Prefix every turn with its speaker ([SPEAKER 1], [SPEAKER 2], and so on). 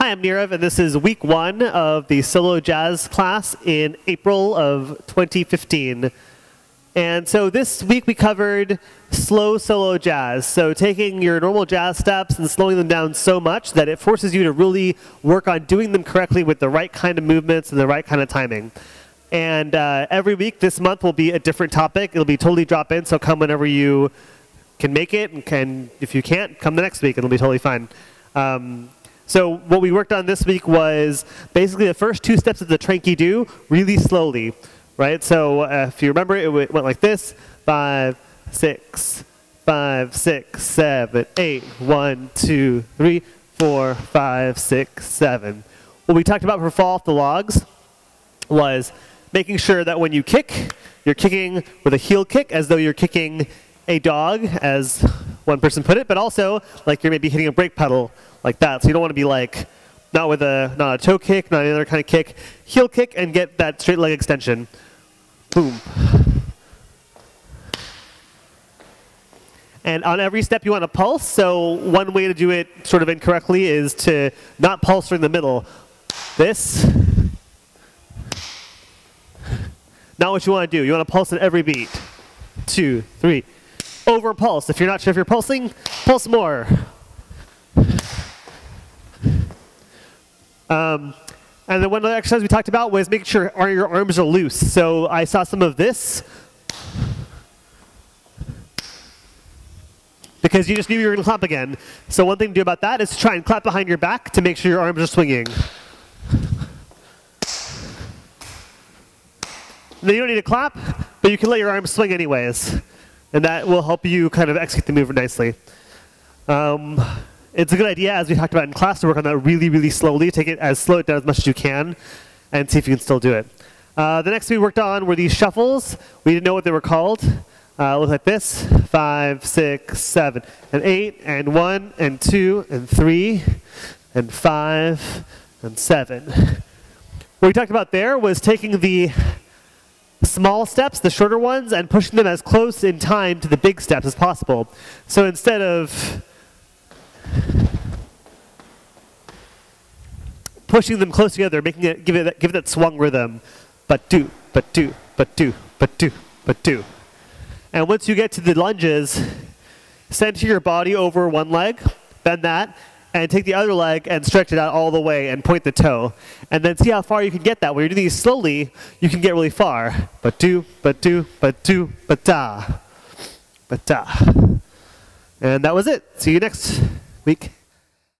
[SPEAKER 1] Hi, I'm Nirav, and this is week 1 of the solo jazz class in April of 2015. And so this week we covered slow solo jazz. So taking your normal jazz steps and slowing them down so much that it forces you to really work on doing them correctly with the right kind of movements and the right kind of timing. And every week this month will be a different topic. It'll be totally drop in, so come whenever you can make it, and if you can't, come the next week. It'll be totally fine. So what we worked on this week was basically the first 2 steps of the tranky-do really slowly, right? So if you remember, it went like this: 5, 6, 5, 6, 7, 8, 1, 2, 3, 4, 5, 6, 7. What we talked about for fall off the logs was making sure that when you kick, you're kicking with a heel kick as though you're kicking a dog, as one person put it, but also like you're maybe hitting a brake pedal like that. So you don't want to be like, not a toe kick, not any other kind of kick. Heel kick and get that straight leg extension. Boom. And on every step you want to pulse. So one way to do it sort of incorrectly is to not pulse during the middle. This. Not what you want to do. You want to pulse at every beat. 2, 3. Over pulse. If you're not sure if you're pulsing, pulse more. And then one other exercise we talked about was making sure your arms are loose. So I saw some of this because you just knew you were going to clap again. So one thing to do about that is to try and clap behind your back to make sure your arms are swinging. And then you don't need to clap, but you can let your arms swing anyways. And that will help you kind of execute the move nicely. It's a good idea, as we talked about in class, to work on that really, really slowly. Slow it down as much as you can, and see if you can still do it. The next we worked on were these shuffles. We didn't know what they were called. Look like this: 5, 6, 7, and 8, and 1, and 2, and 3, and 5, and 7. What we talked about there was taking the small steps, the shorter ones, and pushing them as close in time to the big steps as possible. So instead of pushing them close together, give it that swung rhythm, but do. And once you get to the lunges, center your body over one leg, bend that, and take the other leg and stretch it out all the way and point the toe. And then see how far you can get that. When you're doing these slowly, you can get really far. But-do, but-do, but-do, but-da. But-da. And that was it. See you next week.